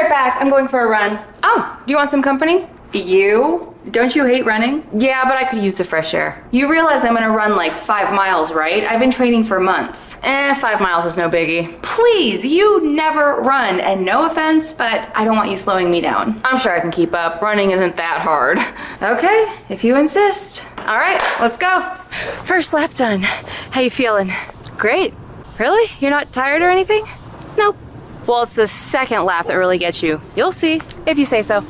right back. I'm going for a run. Oh, do you want some company? You? Don't you hate running? Yeah, but I could use the fresh air. You realize I'm gonna run like 5 miles, right? I've been training for months. 5 miles is no biggie. Please, you never run, and no offense, but I don't want you slowing me down. I'm sure I can keep up. Running isn't that hard. Okay, if you insist. All right, let's go. First lap done. How you feeling? Great. Really? You're not tired or anything? Nope. Well, it's the second lap that really gets you. You'll see, if you say so.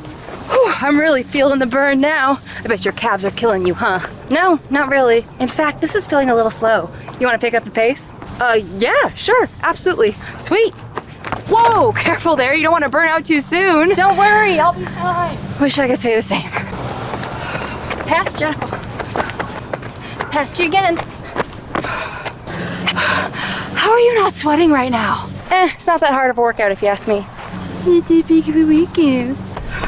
Whew, I'm really feeling the burn now. I bet your calves are killing you, huh? No, not really. In fact, this is feeling a little slow. You want to pick up the pace? Yeah, sure, absolutely. Sweet. Whoa, careful there. You don't want to burn out too soon. Don't worry, I'll be fine. Wish I could say the same. Passed you. Passed you again. How are you not sweating right now? It's not that hard of a workout if you ask me. It's a big of a weekend.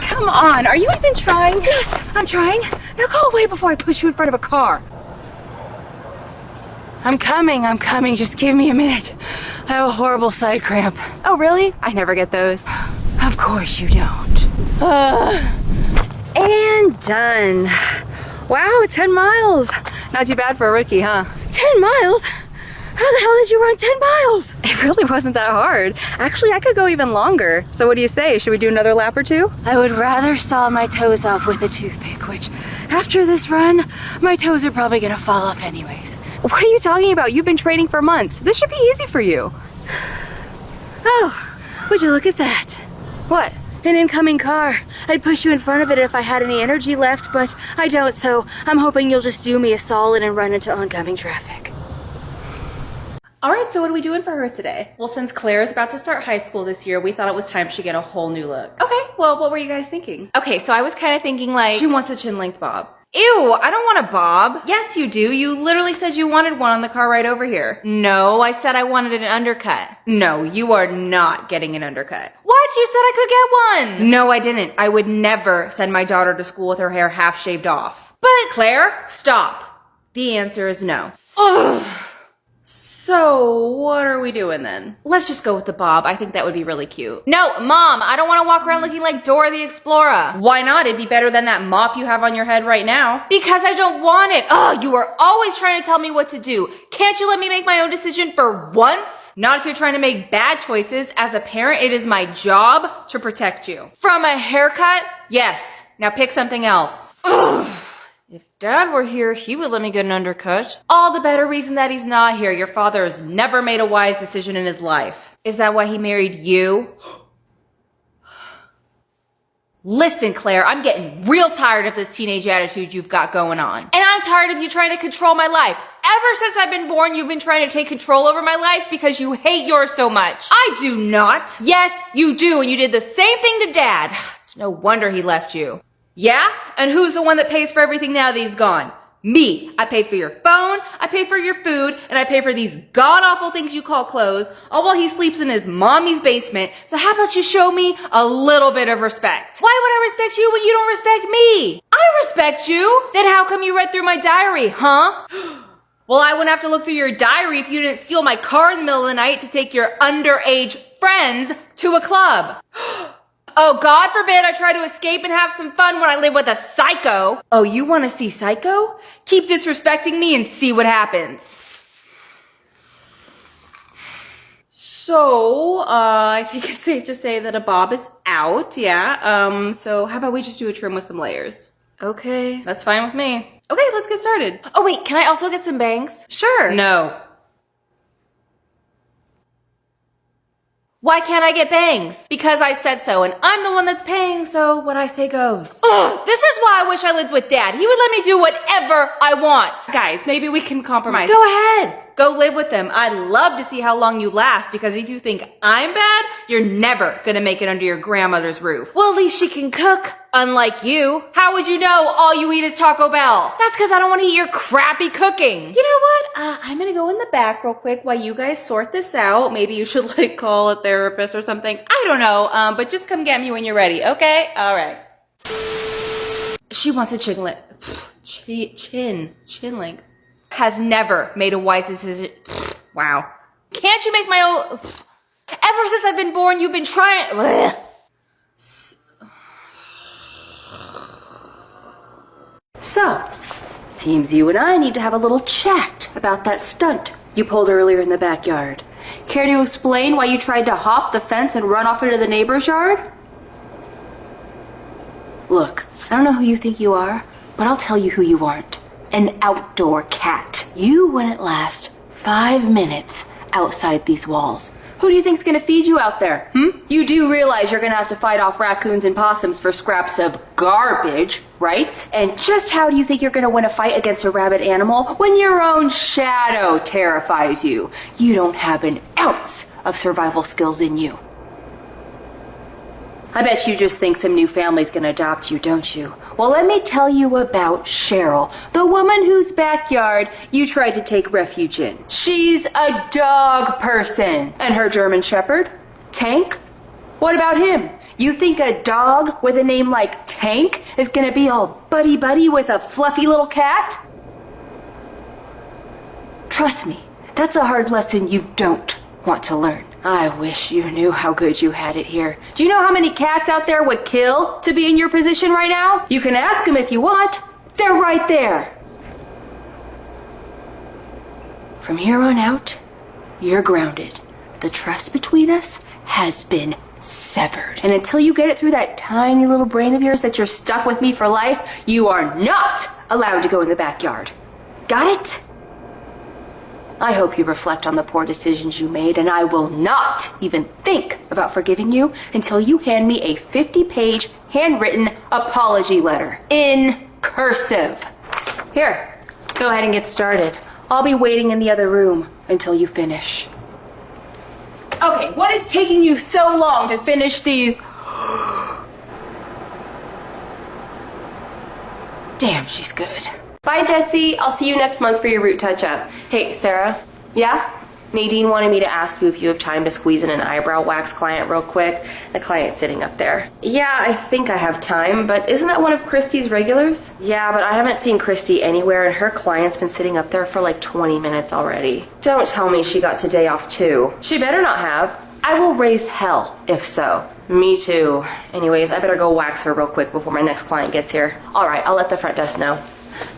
Come on, are you even trying? Yes, I'm trying. Now go away before I push you in front of a car. I'm coming. Just give me a minute. I have a horrible side cramp. Oh, really? I never get those. Of course you don't. And done. Wow, 10 miles. Not too bad for a rookie, huh? 10 miles? How the hell did you run 10 miles? It really wasn't that hard. Actually, I could go even longer. So what do you say? Should we do another lap or two? I would rather saw my toes off with a toothpick, which after this run, my toes are probably gonna fall off anyways. What are you talking about? You've been training for months. This should be easy for you. Oh, would you look at that? What? An incoming car. I'd push you in front of it if I had any energy left, but I don't, so I'm hoping you'll just do me a solid and run into oncoming traffic. All right, so what are we doing for her today? Well, since Claire is about to start high school this year, we thought it was time she get a whole new look. Okay, well, what were you guys thinking? Okay, so I was kind of thinking like... She wants a chin-length bob. Ew, I don't want a bob. Yes, you do. You literally said you wanted one on the car right over here. No, I said I wanted an undercut. No, you are not getting an undercut. What? You said I could get one. No, I didn't. I would never send my daughter to school with her hair half shaved off. But... Claire, stop. The answer is no. Ugh. So, what are we doing then? Let's just go with the bob. I think that would be really cute. No, Mom, I don't want to walk around looking like Dora the Explorer. Why not? It'd be better than that mop you have on your head right now. Because I don't want it. Oh, you are always trying to tell me what to do. Can't you let me make my own decision for once? Not if you're trying to make bad choices. As a parent, it is my job to protect you. From a haircut? Yes. Now pick something else. Ugh. If Dad were here, he would let me get an undercut. All the better reason that he's not here. Your father has never made a wise decision in his life. Is that why he married you? Listen, Claire, I'm getting real tired of this teenage attitude you've got going on. And I'm tired of you trying to control my life. Ever since I've been born, you've been trying to take control over my life because you hate yours so much. I do not. Yes, you do, and you did the same thing to Dad. It's no wonder he left you. Yeah? And who's the one that pays for everything now that he's gone? Me. I pay for your phone, I pay for your food, and I pay for these god-awful things you call clothes, all while he sleeps in his mommy's basement. So how about you show me a little bit of respect? Why would I respect you when you don't respect me? I respect you. Then how come you read through my diary, huh? Well, I wouldn't have to look through your diary if you didn't steal my car in the middle of the night to take your underage friends to a club. Oh, God forbid I try to escape and have some fun when I live with a psycho. Oh, you want to see Psycho? Keep disrespecting me and see what happens. So, I think it's safe to say that a bob is out, yeah. So how about we just do a trim with some layers? Okay. That's fine with me. Okay, let's get started. Oh, wait, can I also get some bangs? Sure. No. Why can't I get bangs? Because I said so, and I'm the one that's paying, so what I say goes. Ugh, this is why I wish I lived with Dad. He would let me do whatever I want. Guys, maybe we can compromise. Go ahead. Go live with them. I'd love to see how long you last, because if you think I'm bad, you're never gonna make it under your grandmother's roof. Well, at least she can cook, unlike you. How would you know all you eat is Taco Bell? That's because I don't want to eat your crappy cooking. You know what? I'm gonna go in the back real quick while you guys sort this out. Maybe you should like call a therapist or something. I don't know, but just come get me when you're ready, okay? All right. She wants a chin length. Has never made a wise decision. Wow. Can't you make my own? Ever since I've been born, you've been trying. So, seems you and I need to have a little chat about that stunt you pulled earlier in the backyard. Care to explain why you tried to hop the fence and run off into the neighbor's yard? Look, I don't know who you think you are, but I'll tell you who you aren't. An outdoor cat. You wouldn't last 5 minutes outside these walls. Who do you think's gonna feed you out there, You do realize you're gonna have to fight off raccoons and possums for scraps of garbage, right? And just how do you think you're gonna win a fight against a rabid animal when your own shadow terrifies you? You don't have an ounce of survival skills in you. I bet you just think some new family's gonna adopt you, don't you? Well, let me tell you about Cheryl, the woman whose backyard you tried to take refuge in. She's a dog person. And her German Shepherd? Tank? What about him? You think a dog with a name like Tank is gonna be all buddy-buddy with a fluffy little cat? Trust me, that's a hard lesson you don't want to learn. I wish you knew how good you had it here. Do you know how many cats out there would kill to be in your position right now? You can ask them if you want. They're right there. From here on out, you're grounded. The trust between us has been severed. And until you get it through that tiny little brain of yours that you're stuck with me for life, you are not allowed to go in the backyard. Got it? I hope you reflect on the poor decisions you made, and I will not even think about forgiving you until you hand me a 50-page handwritten apology letter in cursive. Here, go ahead and get started. I'll be waiting in the other room until you finish. Okay, what is taking you so long to finish these? Damn, she's good. Bye, Jessie. I'll see you next month for your root touch-up. Hey, Sarah. Yeah? Nadine wanted me to ask you if you have time to squeeze in an eyebrow wax client real quick. The client's sitting up there. Yeah, I think I have time, but isn't that one of Christy's regulars? Yeah, but I haven't seen Christy anywhere, and her client's been sitting up there for like 20 minutes already. Don't tell me she got today off too. She better not have. I will raise hell if so. Me too. Anyways, I better go wax her real quick before my next client gets here. All right, I'll let the front desk know.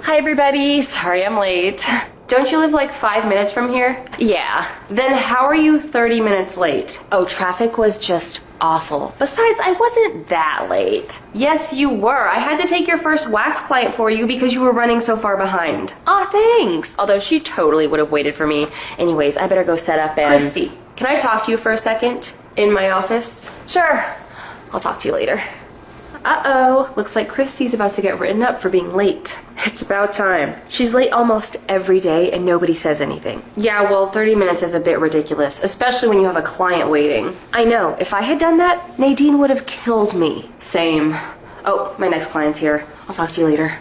Hi, everybody. Sorry I'm late. Don't you live like 5 minutes from here? Yeah. Then how are you 30 minutes late? Oh, traffic was just awful. Besides, I wasn't that late. Yes, you were. I had to take your first wax client for you because you were running so far behind. Aw, thanks. Although she totally would have waited for me. Anyways, I better go set up and... Christy, can I talk to you for a second? In my office? Sure. I'll talk to you later. Uh-oh. Looks like Christy's about to get written up for being late. It's about time. She's late almost every day and nobody says anything. Yeah, well, 30 minutes is a bit ridiculous, especially when you have a client waiting. I know. If I had done that, Nadine would have killed me. Same. Oh, my next client's here. I'll talk to you later.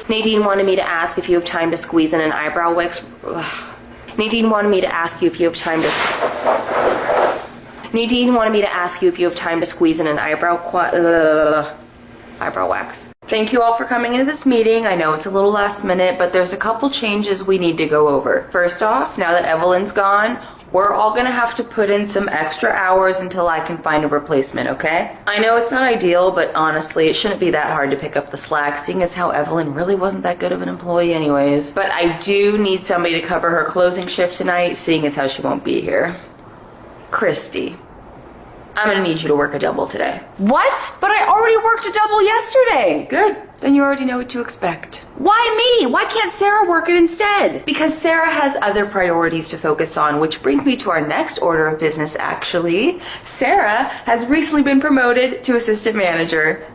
Nadine wanted me to ask if you have time to squeeze in an eyebrow wax. Ugh. Nadine wanted me to ask you if you have time to... Nadine wanted me to ask you if you have time to squeeze in an eyebrow wax. Thank you all for coming into this meeting. I know it's a little last minute, but there's a couple changes we need to go over. First off, now that Evelyn's gone, we're all gonna have to put in some extra hours until I can find a replacement, okay? I know it's not ideal, but honestly, it shouldn't be that hard to pick up the slack, seeing as how Evelyn really wasn't that good of an employee anyways. But I do need somebody to cover her closing shift tonight, seeing as how she won't be here. Christy, I'm gonna need you to work a double today. What? But I already worked a double yesterday. Good. Then you already know what to expect. Why me? Why can't Sarah work it instead? Because Sarah has other priorities to focus on, which brings me to our next order of business, actually. Sarah has recently been promoted to assistant manager.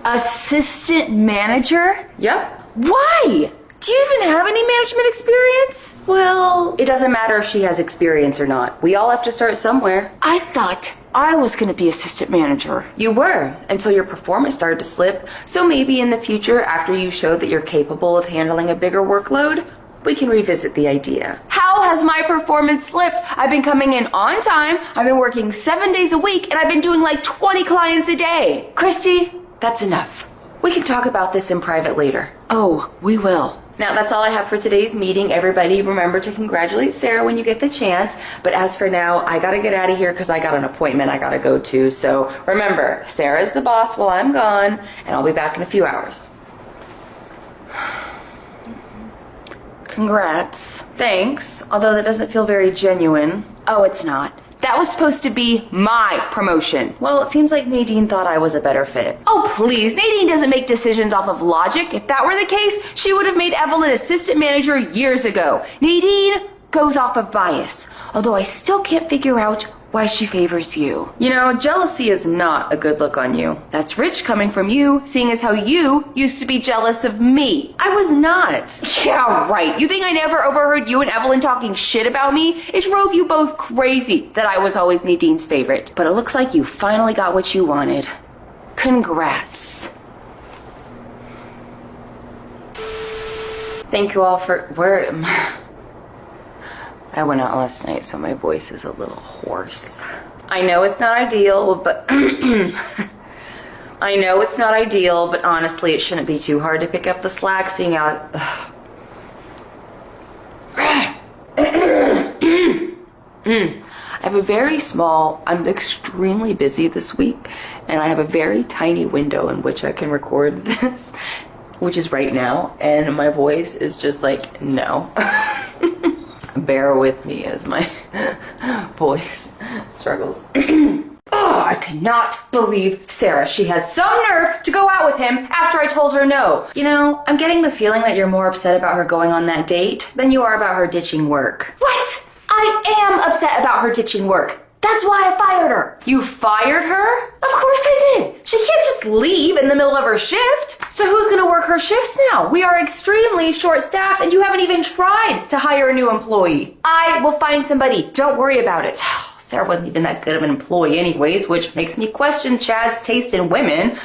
Assistant manager? Yep. Why? Do you even have any management experience? Well, it doesn't matter if she has experience or not. We all have to start somewhere. I thought I was gonna be assistant manager. You were, until your performance started to slip. So maybe in the future, after you show that you're capable of handling a bigger workload, we can revisit the idea. How has my performance slipped? I've been coming in on time, I've been working 7 days a week, and I've been doing like 20 clients a day. Christy, that's enough. We can talk about this in private later. Oh, we will. Now, that's all I have for today's meeting. Everybody, remember to congratulate Sarah when you get the chance. But as for now, I gotta get out of here because I got an appointment I gotta go to. So remember, Sarah's the boss while I'm gone, and I'll be back in a few hours. Congrats. Thanks, although that doesn't feel very genuine. Oh, it's not. That was supposed to be my promotion. Well, it seems like Nadine thought I was a better fit. Oh, please. Nadine doesn't make decisions off of logic. If that were the case, she would have made Evelyn assistant manager years ago. Nadine goes off of bias, although I still can't figure out why she favors you. You know, jealousy is not a good look on you. That's rich coming from you, seeing as how you used to be jealous of me. I was not. Yeah, right. You think I never overheard you and Evelyn talking shit about me? It drove you both crazy that I was always Nadine's favorite. But it looks like you finally got what you wanted. Congrats. Thank you all for... I went out last night, so my voice is a little hoarse. I know it's not ideal, but... I know it's not ideal, but honestly, it shouldn't be too hard to pick up the slack, seeing how... I have a very small... I'm extremely busy this week, and I have a very tiny window in which I can record this, which is right now, and my voice is just like, no. Bear with me as my voice struggles. Oh, I cannot believe Sarah. She has some nerve to go out with him after I told her no. You know, I'm getting the feeling that you're more upset about her going on that date than you are about her ditching work. What? I am upset about her ditching work. That's why I fired her. You fired her? Of course I did. She can't just leave in the middle of her shift. So who's gonna work her shifts now? We are extremely short-staffed and you haven't even tried to hire a new employee. I will find somebody. Don't worry about it. Sarah wasn't even that good of an employee anyways, which makes me question Chad's taste in women.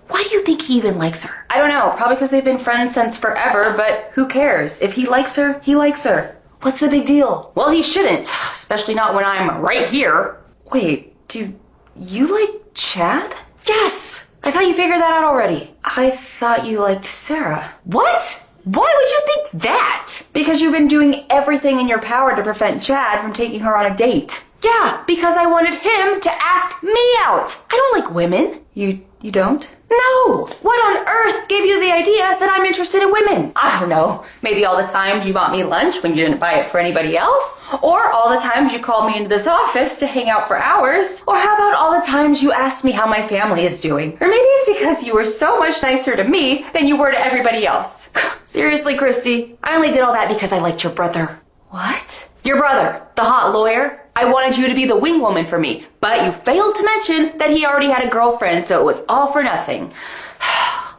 Why do you think he even likes her? I don't know. Probably because they've been friends since forever, but who cares? If he likes her, he likes her. What's the big deal? Well, he shouldn't, especially not when I'm right here. Wait, do you like Chad? Yes! I thought you figured that out already. I thought you liked Sarah. What? Why would you think that? Because you've been doing everything in your power to prevent Chad from taking her on a date. Yeah, because I wanted him to ask me out. I don't like women. You don't? No! What on earth gave you the idea that I'm interested in women? I don't know. Maybe all the times you bought me lunch when you didn't buy it for anybody else? Or all the times you called me into this office to hang out for hours? Or how about all the times you asked me how my family is doing? Or maybe it's because you were so much nicer to me than you were to everybody else. Seriously, Christy, I only did all that because I liked your brother. What? Your brother, the hot lawyer. I wanted you to be the wing woman for me, but you failed to mention that he already had a girlfriend, so it was all for nothing.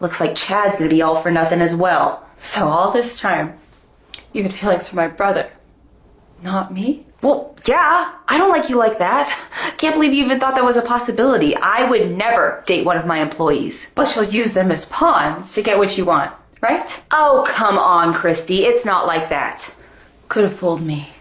Looks like Chad's gonna be all for nothing as well. So all this time, you had feelings for my brother. Not me? Well, yeah, I don't like you like that. Can't believe you even thought that was a possibility. I would never date one of my employees. But you'll use them as pawns to get what you want, right? Oh, come on, Christy, it's not like that. Could have fooled me.